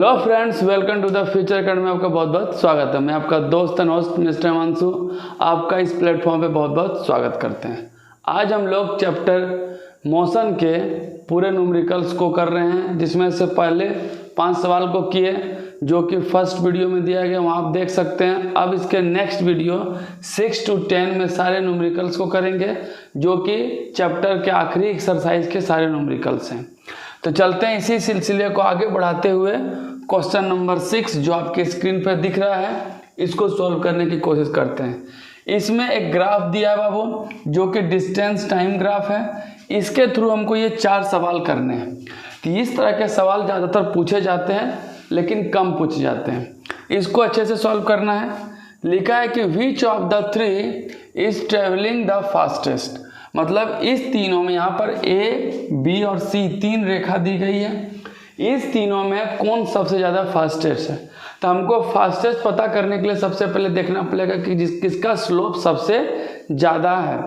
Hello friends, welcome to the Future Academy में आपका बहुत बहुत स्वागत है। मैं आपका दोस्त एंड होस्ट मिस्टर हिमांशु आपका इस प्लेटफॉर्म पे बहुत बहुत स्वागत करते हैं। आज हम लोग चैप्टर मोशन के पूरे न्यूमेरिकल्स को कर रहे हैं, जिसमें से पहले 5 सवाल को किए जो कि फर्स्ट वीडियो में दिया गया, वहाँ आप देख सकते हैं। अब इसके नेक्स्ट वीडियो 6 to 10 में सारे न्यूमेरिकल्स को करेंगे, जो कि चैप्टर के आखिरी एक्सरसाइज के सारे न्यूमेरिकल्स हैं। तो चलते हैं इसी सिलसिले को आगे बढ़ाते हुए क्वेश्चन नंबर 6 जो आपके स्क्रीन पर दिख रहा है, इसको सॉल्व करने की कोशिश करते हैं। इसमें एक ग्राफ दिया है बाबू, जो कि डिस्टेंस टाइम ग्राफ है। इसके थ्रू हमको ये 4 सवाल करने हैं। तो इस तरह के सवाल ज़्यादातर पूछे जाते हैं, लेकिन कम पूछे जाते हैं। इसको अच्छे से सॉल्व करना है। लिखा है कि which of the 3 is travelling the fastest. मतलब इस तीनों में, यहाँ पर ए, बी और सी 3 रेखा दी गई है। इस तीनों में कौन सबसे ज़्यादा फास्टेस्ट है? तो हमको फास्टेस्ट पता करने के लिए सबसे पहले देखना पड़ेगा कि किसका स्लोप सबसे ज़्यादा है।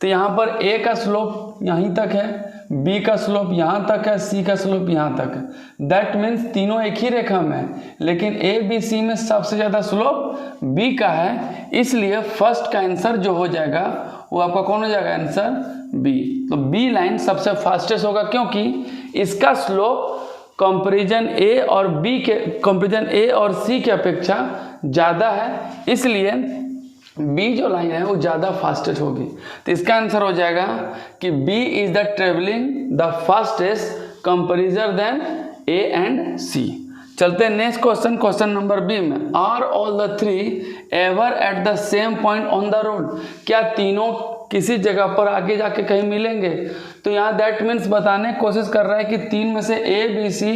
तो यहाँ पर ए का स्लोप यहीं तक है, बी का स्लोप यहाँ तक है, सी का स्लोप यहाँ तक है। दैट मीन्स तीनों एक ही रेखा में है, लेकिन ए बी सी में सबसे ज़्यादा स्लोप बी का है। इसलिए फर्स्ट का आंसर जो हो जाएगा वो आपका कौन हो जाएगा? Answer B. तो बी लाइन सबसे फास्टेस्ट होगा, क्योंकि इसका स्लोप कंपैरिजन ए और सी के अपेक्षा ज़्यादा है। इसलिए बी जो लाइन है वो ज़्यादा फास्टेस्ट होगी। तो इसका आंसर हो जाएगा कि B is the travelling the fastest comparison then A and C. चलते हैं next question, question number B में। Are all the 3 ever at the same point on the road. क्या तीनों किसी जगह पर आगे जाके कहीं मिलेंगे? तो यहाँ दैट मीन्स बताने की कोशिश कर रहा है कि 3 में से ए बी सी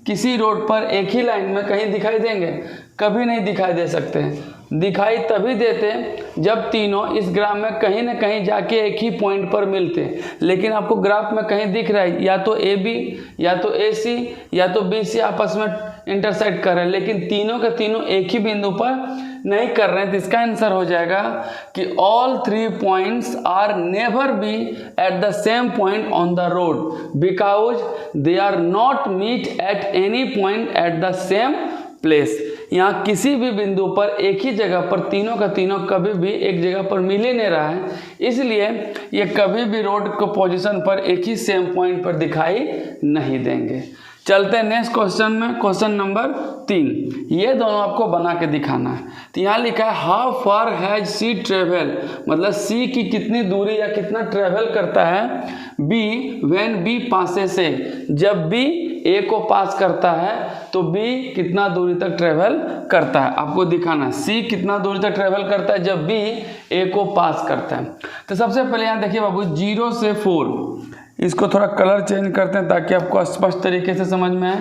किसी रोड पर एक ही लाइन में कहीं दिखाई देंगे? कभी नहीं दिखाई दे सकते हैं। दिखाई तभी देते जब तीनों इस ग्राफ में कहीं ना कहीं जाके एक ही पॉइंट पर मिलते। लेकिन आपको ग्राफ में कहीं दिख रहा है या तो ए बी या तो ए सी या तो बी सी आपस में इंटरसेक्ट कर रहे हैं, लेकिन तीनों के तीनों एक ही बिंदु पर नहीं कर रहे हैं। तो इसका आंसर हो जाएगा कि all 3 points are never be at the same point on the road because they are not meet at any point at the same place. यहाँ किसी भी बिंदु पर एक ही जगह पर तीनों का तीनों कभी भी एक जगह पर मिल ही नहीं रहा है, इसलिए ये कभी भी रोड को पोजीशन पर एक ही सेम पॉइंट पर दिखाई नहीं देंगे। चलते हैं नेक्स्ट क्वेश्चन में, क्वेश्चन नंबर 3। ये दोनों आपको बना के दिखाना है। तो यहाँ लिखा है how far has C travel, मतलब सी की कितनी दूरी या कितना ट्रेवल करता है बी व्हेन बी पासेस से। जब बी ए को पास करता है तो बी कितना दूरी तक ट्रेवल करता है, आपको दिखाना है। सी कितना दूरी तक ट्रेवल करता है जब बी ए को पास करता है। तो सबसे पहले यहाँ देखिए बाबू, 0 से 4, इसको थोड़ा कलर चेंज करते हैं ताकि आपको स्पष्ट तरीके से समझ में आए।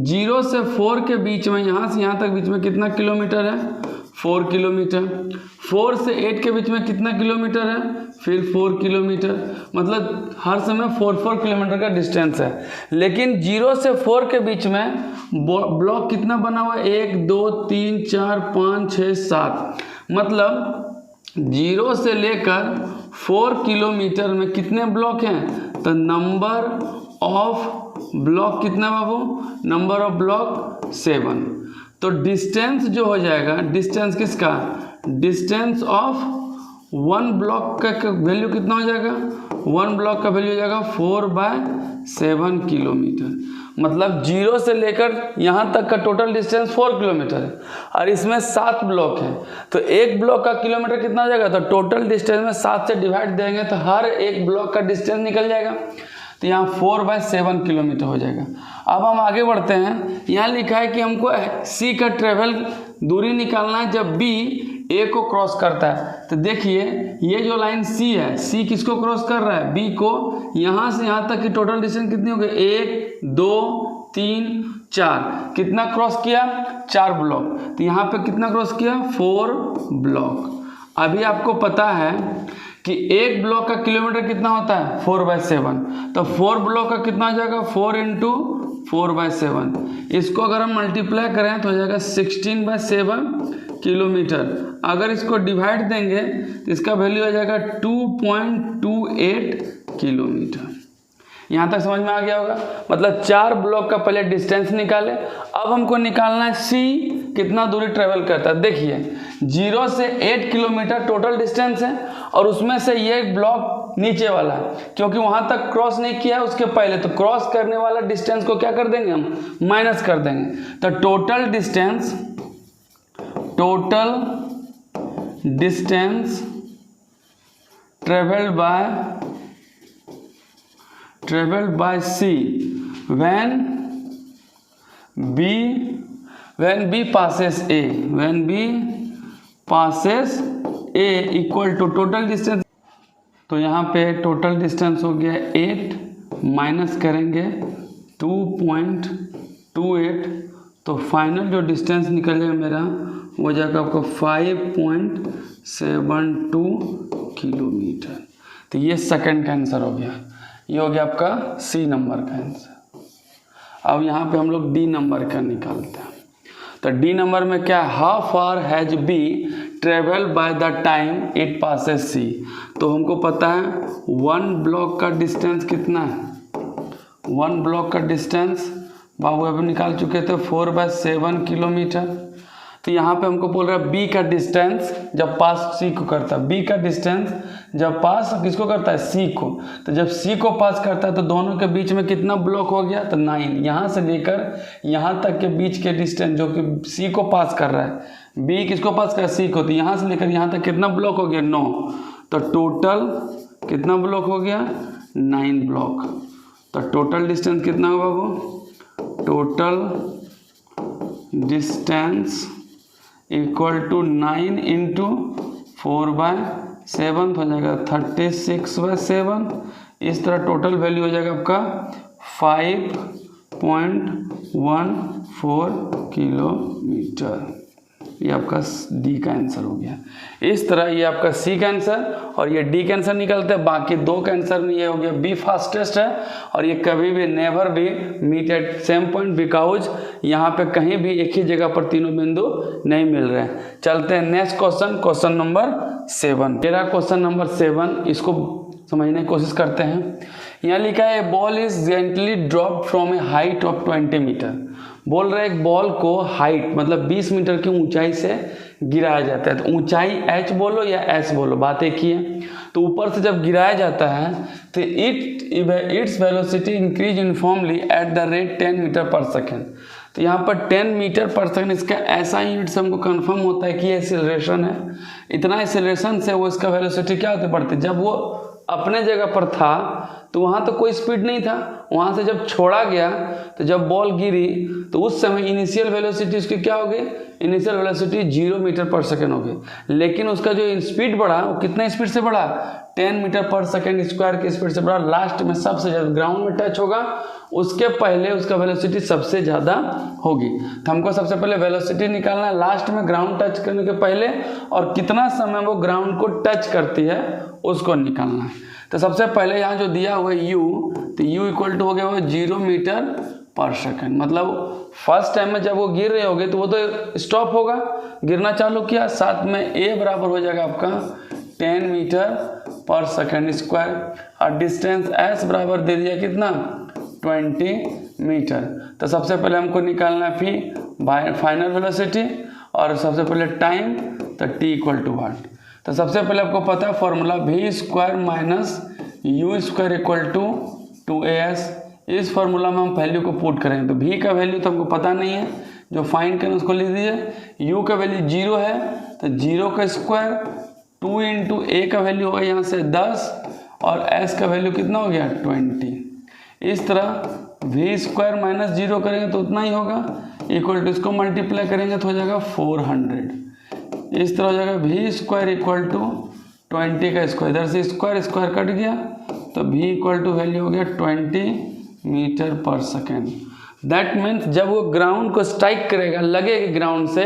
0 से 4 के बीच में, यहाँ से यहाँ तक बीच में कितना किलोमीटर है? 4 किलोमीटर। 4 से 8 के बीच में कितना किलोमीटर है? फिर 4 किलोमीटर। मतलब हर समय 4 किलोमीटर का डिस्टेंस है। लेकिन 0 से 4 के बीच में ब्लॉक कितना बना हुआ है? 1 2 3 4 5 6 7। मतलब 0 से लेकर 4 किलोमीटर में कितने ब्लॉक हैं? तो नंबर ऑफ ब्लॉक कितना बाबू? Number of block 7। तो डिस्टेंस जो हो जाएगा, डिस्टेंस किसका? डिस्टेंस ऑफ 1 ब्लॉक का वैल्यू कितना हो जाएगा? 1 ब्लॉक का वैल्यू हो जाएगा 4/7 किलोमीटर। मतलब 0 से लेकर यहाँ तक का टोटल डिस्टेंस 4 किलोमीटर है और इसमें 7 ब्लॉक हैं। तो एक ब्लॉक का किलोमीटर कितना हो जाएगा? तो टोटल डिस्टेंस में 7 से डिवाइड देंगे तो हर एक ब्लॉक का डिस्टेंस निकल जाएगा। तो यहाँ 4/7 किलोमीटर हो जाएगा। अब हम आगे बढ़ते हैं। यहाँ लिखा है कि हमको सी का ट्रेवल दूरी निकालना है जब बी ए को क्रॉस करता है। तो देखिए ये जो लाइन सी है, सी किसको क्रॉस कर रहा है? बी को। यहाँ से यहाँ तक की टोटल डिस्टेंस कितनी हो गई? 1 2 3 4। कितना क्रॉस किया? 4 ब्लॉक। तो यहाँ पे कितना क्रॉस किया? 4 ब्लॉक। अभी आपको पता है कि एक ब्लॉक का किलोमीटर कितना होता है? 4/7। तो 4 ब्लॉक का कितना हो जाएगा? 4 × 4/7। इसको अगर हम मल्टीप्लाई करें तो हो जाएगा 16/7 किलोमीटर। अगर इसको डिवाइड देंगे तो इसका वैल्यू आ जाएगा 2.28 किलोमीटर। यहाँ तक समझ में आ गया होगा। मतलब 4 ब्लॉक का पहले डिस्टेंस निकाले, अब हमको निकालना है सी कितना दूरी ट्रेवल करता है। देखिए 0 से 8 किलोमीटर टोटल डिस्टेंस है और उसमें से ये एक ब्लॉक नीचे वाला है, क्योंकि वहाँ तक क्रॉस नहीं किया है उसके पहले, तो क्रॉस करने वाला डिस्टेंस को क्या कर देंगे हम, माइनस कर देंगे। तो total distance traveled by C when B passes A, equal to total distance। तो यहाँ पे टोटल डिस्टेंस हो गया 8 माइनस करेंगे 2.28, तो फाइनल जो डिस्टेंस निकलेगा मेरा वो जाएगा आपको 5.72 किलोमीटर। तो ये सेकंड का आंसर हो गया, ये हो गया आपका सी नंबर का आंसर। अब यहाँ पे हम लोग डी नंबर का निकालते हैं। तो डी नंबर में क्या, how far has B travel by the time it passes C. तो हमको पता है 1 ब्लॉक का डिस्टेंस कितना है, 1 ब्लॉक का डिस्टेंस बाबू अभी निकाल चुके थे 4/7 किलोमीटर। तो यहाँ पे हमको बोल रहा है बी का डिस्टेंस जब पास सी को करता है, बी का डिस्टेंस जब पास किसको करता है, सी को। तो जब सी को पास करता है तो दोनों के बीच में कितना ब्लॉक हो गया, तो 9। यहाँ से लेकर यहाँ तक के बीच के डिस्टेंस जो कि सी को पास कर रहा है, बी किसको पास कर रहा है, सी को। तो यहाँ से लेकर यहाँ तक कितना ब्लॉक हो गया, 9। तो टोटल कितना ब्लॉक हो गया, 9 ब्लॉक। तो टोटल डिस्टेंस कितना होगा बाबू, total distance equal to 9 into 4/7 हो जाएगा 36/7। इस तरह टोटल वैल्यू हो जाएगा आपका 5.14 किलोमीटर। ये आपका डी का आंसर हो गया। इस तरह ये आपका सी का आंसर और ये डी का आंसर निकलते हैं। बाकी 2 का आंसर में ये हो गया बी फास्टेस्ट है और ये कभी भी नेवर भी meet at same point, because यहाँ पे कहीं भी एक ही जगह पर तीनों बिंदु नहीं मिल रहे हैं। चलते हैं नेक्स्ट क्वेश्चन नंबर 7। मेरा क्वेश्चन नंबर 7, इसको समझने की कोशिश करते हैं। यहाँ लिखा है ball is gently dropped from a height of 20 metre. बोल रहे एक बॉल को हाइट मतलब 20 मीटर की ऊंचाई से गिराया जाता है। तो ऊंचाई h बोलो या s बोलो, बात एक ही है। तो ऊपर से जब गिराया जाता है तो its velocity increase uniformly at the rate 10 metre per second. तो यहाँ पर 10 मीटर पर सेकेंड इसका ऐसा यूनिट से हमको कन्फर्म होता है कि ये एक्सीलरेशन है। इतना एक्सीलरेशन से वो इसका वेलोसिटी क्या होती पड़ती। जब वो अपने जगह पर था तो वहाँ तो कोई स्पीड नहीं था, वहाँ से जब छोड़ा गया तो जब बॉल गिरी तो उस समय इनिशियल वेलोसिटी उसकी क्या हो गई, initial velocity 0 metre per second हो गई। लेकिन उसका जो स्पीड बढ़ा वो कितना स्पीड से बढ़ा, 10 मीटर पर सेकेंड स्क्वायर की स्पीड से बढ़ा। लास्ट में सबसे ज़्यादा ग्राउंड में टच होगा उसके पहले उसका वेलोसिटी सबसे ज़्यादा होगी। तो हमको सबसे पहले वेलोसिटी निकालना है लास्ट में ग्राउंड टच करने के पहले, और कितना समय वो ग्राउंड को टच करती है उसको निकालना है। तो सबसे पहले यहाँ जो दिया हुआ है u, तो u इक्वल टू हो गया वो 0 मीटर पर सेकेंड। मतलब फर्स्ट टाइम में जब वो गिर रहे होगे तो वो तो स्टॉप होगा, गिरना चालू किया, साथ में a बराबर हो जाएगा आपका 10 मीटर पर सेकेंड स्क्वायर और डिस्टेंस s बराबर दे दिया कितना 20 मीटर। तो सबसे पहले हमको निकालना है फिर फाइनल वेलोसिटी और सबसे पहले टाइम, तो t इक्वल टू वाट। तो सबसे पहले आपको पता है formula v square minus u square equal to 2as। इस फॉर्मूला में हम वैल्यू को पुट करेंगे तो v का वैल्यू तो हमको पता नहीं है, जो फाइंड करें उसको लिख दीजिए। u का वैल्यू 0 है तो 0 का स्क्वायर 2 इंटू a का वैल्यू होगा यहाँ से 10 और s का वैल्यू कितना हो गया 20। इस तरह v स्क्वायर माइनस 0 करेंगे तो उतना ही होगा, इक्वल टू इसको मल्टीप्लाई करेंगे तो हो जाएगा 400। इस तरह हो जाएगा v स्क्वायर इक्वल टू 20 का स्क्वायर, इधर से स्क्वायर स्क्वायर कट गया तो v इक्वल टू वैल्यू हो गया 20 metre per second. That means जब वो ग्राउंड को स्ट्राइक करेगा, लगेगा ग्राउंड से,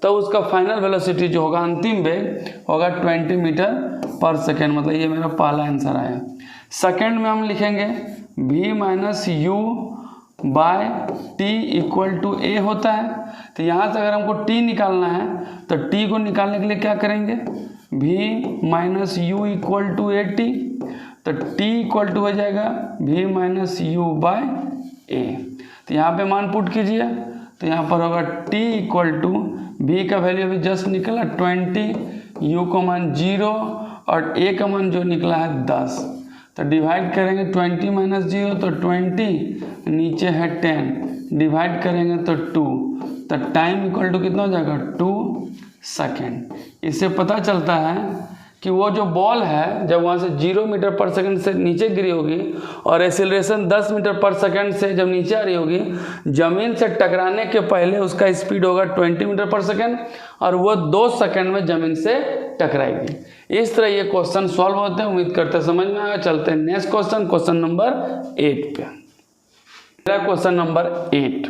तो उसका फाइनल वेलोसिटी जो होगा अंतिम वेग होगा 20 मीटर पर सेकेंड। मतलब ये मेरा पहला आंसर आया। सेकेंड में हम लिखेंगे v minus you by T equal to A होता है। तो यहाँ से अगर हमको t निकालना है तो t को निकालने के लिए क्या करेंगे, v minus u equal to a t. तो t इक्वल टू हो जाएगा v minus you by a. तो यहाँ पे मान पुट कीजिए, तो यहाँ पर होगा t इक्वल टू v का वैल्यू अभी जस्ट निकला 20, u का मान 0 और a का मान जो निकला है 10। तो डिवाइड करेंगे 20 माइनस 0 तो 20, नीचे है 10, डिवाइड करेंगे तो 2, तो टाइम इक्वल टू कितना हो जाएगा 2 सेकेंड। इससे पता चलता है कि वो जो बॉल है जब वहाँ से 0 मीटर पर सेकंड से नीचे गिरी होगी और एक्सीलरेशन 10 मीटर पर सेकंड से जब नीचे आ रही होगी, ज़मीन से टकराने के पहले उसका स्पीड होगा 20 मीटर पर सेकंड और वो 2 सेकंड में ज़मीन से टकराएगी। इस तरह ये क्वेश्चन सॉल्व होते हैं। उम्मीद करते हैं समझ में आएगा। चलते हैं नेक्स्ट क्वेश्चन, क्वेश्चन नंबर 8 पे। मेरा क्वेश्चन नंबर 8,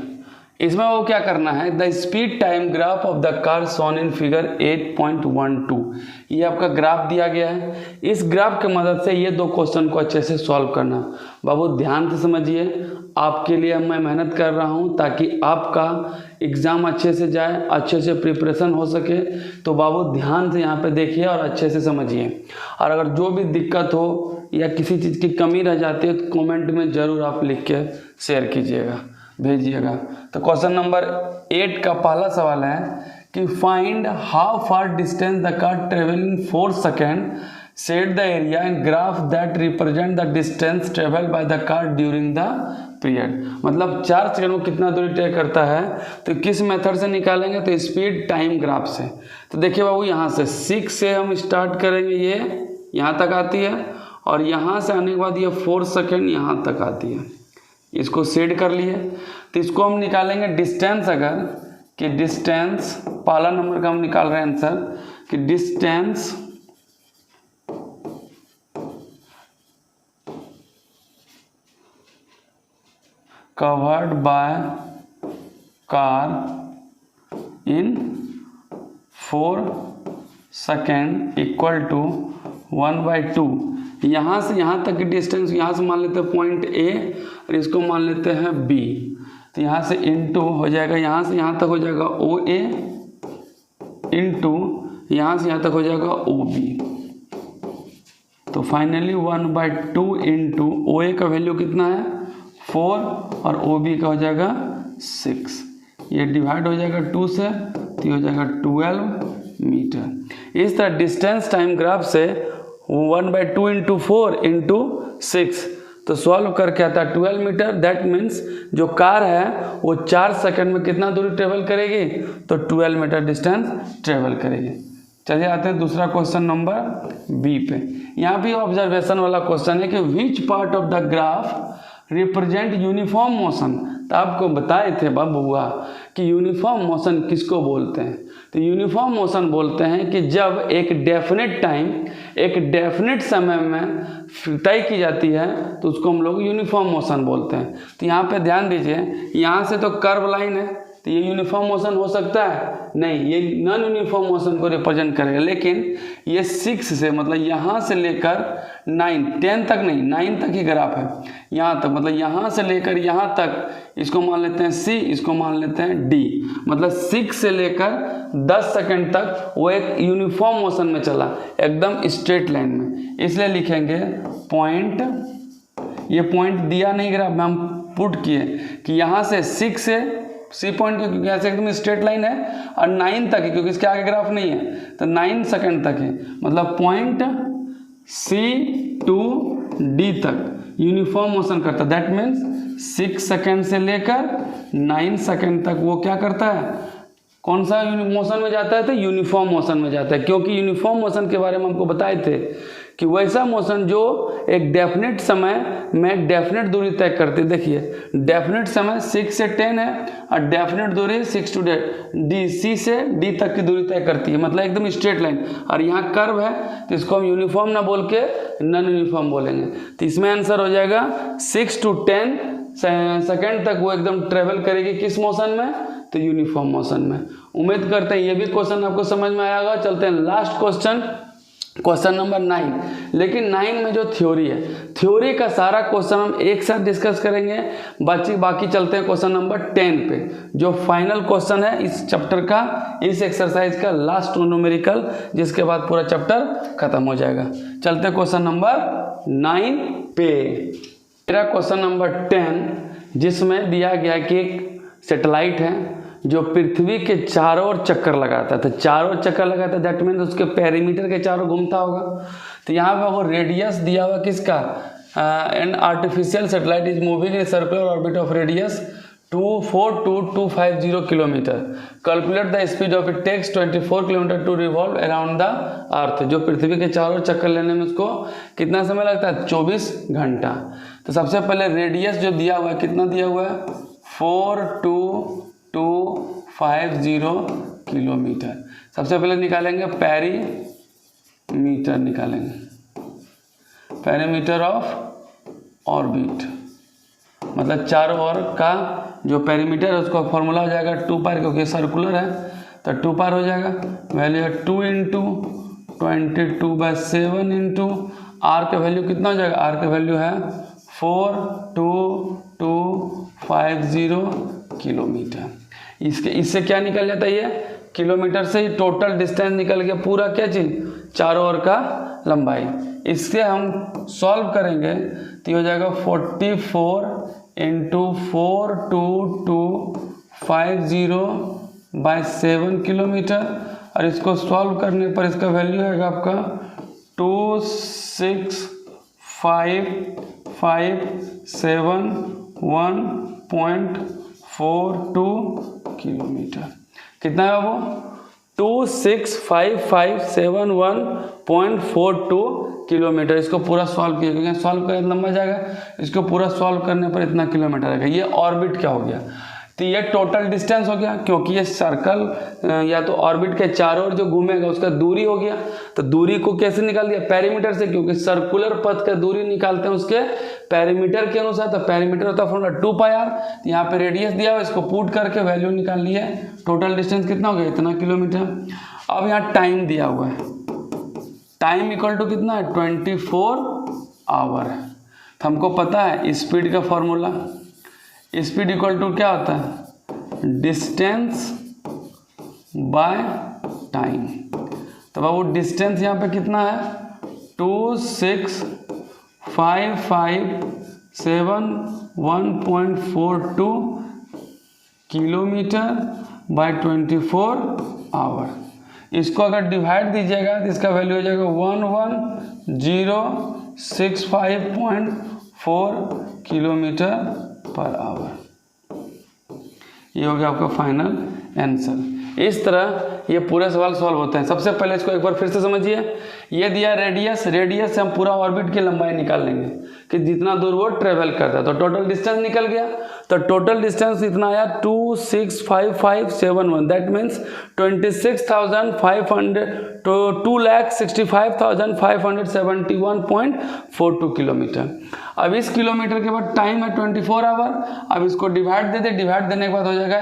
इसमें वो क्या करना है, the speed time graph of the car shown in figure 8.12। ये आपका ग्राफ दिया गया है। इस ग्राफ की मदद से ये दो क्वेश्चन को अच्छे से सॉल्व करना। बाबू ध्यान से समझिए, आपके लिए मैं मेहनत कर रहा हूँ ताकि आपका एग्ज़ाम अच्छे से जाए, अच्छे से प्रिपरेशन हो सके। तो बाबू ध्यान से यहाँ पे देखिए और अच्छे से समझिए। और अगर जो भी दिक्कत हो या किसी चीज़ की कमी रह जाती है तो कमेंट में ज़रूर आप लिख के शेयर कीजिएगा, भेजिएगा। तो क्वेश्चन नंबर 8 का पहला सवाल है कि find how far distance the car travel in 4 second, set the area and graph that represent the distance travel by the car during the period. मतलब 4 सेकंड में कितना दूरी तय करता है, तो किस मेथड से निकालेंगे, तो स्पीड टाइम ग्राफ से। तो देखिए बाबू, यहाँ से 6 से हम स्टार्ट करेंगे, ये यहाँ तक आती है और यहाँ से आने के बाद ये 4 सेकेंड यहाँ तक आती है। इसको सेट कर लिए, तो इसको हम निकालेंगे डिस्टेंस। अगर कि डिस्टेंस पहला नंबर का हम निकाल रहे हैं आंसर कि distance covered by car in 4 second equal to 1/2। यहाँ से यहाँ तक की डिस्टेंस, यहाँ से मान लेते हैं पॉइंट ए और इसको मान लेते हैं बी। तो यहाँ से इनटू हो जाएगा, यहाँ से यहाँ तक हो जाएगा ओ ए इंटू यहाँ से यहाँ तक हो जाएगा ओ बी। तो फाइनली 1/2 इंटू ओ ए का वैल्यू कितना है 4 और ओ बी का हो जाएगा 6। ये डिवाइड हो जाएगा 2 से, तो ये हो जाएगा 12 मीटर। इस तरह डिस्टेंस टाइम ग्राफ से 1/2 इंटू 4 इंटू 6 तो सॉल्व करके आता है 12 मीटर। दैट मीन्स जो कार है वो 4 सेकंड में कितना दूरी ट्रेवल करेगी, तो 12 मीटर डिस्टेंस ट्रेवल करेगी। चलिए आते हैं दूसरा क्वेश्चन नंबर बी पे। यहाँ भी ऑब्जर्वेशन वाला क्वेश्चन है कि which part of the graph represent uniform motion. तो आपको बताए थे बाबुआ कि यूनिफॉर्म मोशन किसको बोलते हैं, तो यूनिफॉर्म मोशन बोलते हैं कि जब एक डेफिनेट टाइम, एक डेफिनेट समय में तय की जाती है तो उसको हम लोग यूनिफॉर्म मोशन बोलते हैं। तो यहाँ पे ध्यान दीजिए, यहाँ से तो कर्व लाइन है, तो ये यूनिफॉर्म मोशन हो सकता है नहीं, ये नॉन यूनिफॉर्म मोशन को रिप्रेजेंट करेगा। लेकिन ये 6 से मतलब यहाँ से लेकर 9, 10 तक नहीं, 9 तक ही ग्राफ है, यहाँ तक मतलब यहाँ से लेकर यहाँ तक, इसको मान लेते हैं C, इसको मान लेते हैं D। मतलब 6 से लेकर 10 सेकंड तक वो एक यूनिफॉर्म मोशन में चला, एकदम स्ट्रेट लाइन में। इसलिए लिखेंगे पॉइंट, ये पॉइंट दिया नहीं ग्राफ में, हम पुट किए कि यहाँ से 6 से सी पॉइंट, क्योंकि यहाँ से एकदम स्ट्रेट लाइन है और 9 तक है, क्योंकि इसके आगे ग्राफ नहीं है, तो 9 सेकंड तक है। मतलब पॉइंट C to D तक यूनिफॉर्म मोशन करता है। दैट मीन्स 6 सेकंड से लेकर 9 सेकंड तक वो क्या करता है, कौन सा मोशन में जाता है, तो यूनिफॉर्म मोशन में जाता है। क्योंकि यूनिफॉर्म मोशन के बारे में हमको बताए थे कि वैसा मोशन जो एक डेफिनेट समय में डेफिनेट दूरी तय करती है। देखिए डेफिनेट समय 6 से 10 है और डेफिनेट दूरी 6 to D, C से D तक की दूरी तय करती है, मतलब एकदम स्ट्रेट लाइन। और यहाँ कर्व है तो इसको हम यूनिफॉर्म ना बोल के नॉन यूनिफॉर्म बोलेंगे। तो इसमें आंसर हो जाएगा 6 to 10 सेकेंड तक वो एकदम ट्रेवल करेगी किस मोशन में, तो यूनिफॉर्म मोशन में। उम्मीद करते हैं ये भी क्वेश्चन आपको समझ में आया होगा। चलते हैं लास्ट क्वेश्चन, क्वेश्चन नंबर 9। लेकिन 9 में जो थ्योरी है, थ्योरी का सारा क्वेश्चन हम एक साथ डिस्कस करेंगे। बाकी चलते हैं क्वेश्चन नंबर 10 पे, जो फाइनल क्वेश्चन है इस चैप्टर का, इस एक्सरसाइज का लास्ट न्यूमेरिकल, जिसके बाद पूरा चैप्टर खत्म हो जाएगा। चलते हैं क्वेश्चन नंबर 9 पे। मेरा क्वेश्चन नंबर 10 जिसमें दिया गया कि एक सैटेलाइट है जो पृथ्वी के चारों ओर चक्कर लगाता है, तो चारों ओर चक्कर लगाता है दैट मीन्स उसके पेरीमीटर के चारों घूमता होगा। तो यहाँ पे वो रेडियस दिया हुआ किसका, an artificial satellite is moving in circular orbit of radius 24250 kilometre. Calculate the speed of it takes 24 kilometre to revolve around the earth. जो पृथ्वी के चारों ओर चक्कर लेने में उसको कितना समय लगता है, 24 घंटा। तो सबसे पहले रेडियस जो दिया हुआ है कितना दिया हुआ है, 42250 किलोमीटर। सबसे पहले निकालेंगे पेरीमीटर, निकालेंगे पेरीमीटर ऑफ ऑर्बिट, मतलब चारों ओर का जो पेरीमीटर है उसका फॉर्मूला हो जाएगा 2 पाई, क्योंकि सर्कुलर है तो 2 पाई हो जाएगा। वैल्यू है 2 इंटू 22/7 इंटू आर का वैल्यू कितना हो जाएगा, आर का वैल्यू है 42250 किलोमीटर। इससे क्या निकल जाता है, ये किलोमीटर से ही टोटल डिस्टेंस निकल गया, पूरा क्या चीज़, चारों ओर का लंबाई। इससे हम सॉल्व करेंगे तो हो जाएगा 44 इंटू 42250/7 किलोमीटर, और इसको सॉल्व करने पर इसका वैल्यू आएगा आपका 26557.42 किलोमीटर। कितना है वो, 26557.42 किलोमीटर। इसको पूरा सॉल्व किया, क्योंकि सॉल्व करें लंबा जाएगा, इसको पूरा सॉल्व करने पर इतना किलोमीटर आएगा। ये ऑर्बिट क्या हो गया, तो ये टोटल डिस्टेंस हो गया, क्योंकि ये सर्कल या तो ऑर्बिट के चारों ओर जो घूमेगा उसका दूरी हो गया। तो दूरी को कैसे निकाल दिया, पेरीमीटर से, क्योंकि सर्कुलर पथ का दूरी निकालते हैं उसके पेरीमीटर के अनुसार। तो पेरीमीटर होता है फॉर्मूला 2 पाई आर। तो यहाँ पे रेडियस दिया हुआ, इसको पुट करके वैल्यू निकाल लिया, टोटल डिस्टेंस कितना हो गया, इतना किलोमीटर। अब यहाँ टाइम दिया हुआ है, टाइम इक्वल टू कितना है, 24 आवर है। तो हमको पता है स्पीड का फॉर्मूला, स्पीड इक्वल टू क्या होता है, डिस्टेंस बाय टाइम। तो बाबू डिस्टेंस यहाँ पे कितना है, 26557.42 किलोमीटर बाय 24 आवर। इसको अगर डिवाइड दीजिएगा तो इसका वैल्यू हो जाएगा 11065.4 किलोमीटर पर आवर। ये हो गया आपका फाइनल आंसर। इस तरह ये पूरे सवाल सॉल्व होते हैं। सबसे पहले इसको एक बार फिर से समझिए। ये दिया रेडियस, रेडियस से हम पूरा ऑर्बिट की लंबाई निकाल लेंगे कि जितना दूर वो ट्रेवल करता है, तो टोटल डिस्टेंस निकल गया। तो टोटल डिस्टेंस इतना आया 26557 दैट मीन्स 2,65,571.42 किलोमीटर। अब इस किलोमीटर के बाद टाइम है 24 आवर। अब इसको डिवाइड दे दे, डिवाइड देने के बाद हो जाएगा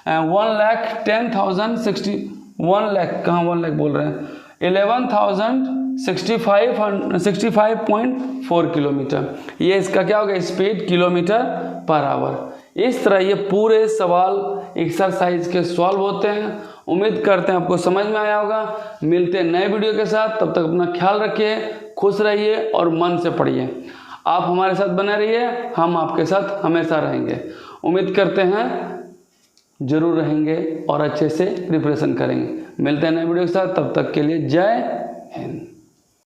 1,10,060 1 लाख कहाँ 1 लाख बोल रहे हैं 11,065.4 किलोमीटर। ये इसका क्या होगा, स्पीड किलोमीटर पर आवर। इस तरह ये पूरे सवाल एक्सरसाइज के सॉल्व होते हैं। उम्मीद करते हैं आपको समझ में आया होगा। मिलते हैं नए वीडियो के साथ, तब तक अपना ख्याल रखिए, खुश रहिए और मन से पढ़िए। आप हमारे साथ बने रहिए, हम आपके साथ हमेशा रहेंगे। उम्मीद करते हैं जरूर रहेंगे और अच्छे से प्रिपरेशन करेंगे। मिलते हैं नए वीडियो के साथ, तब तक के लिए जय हिंद।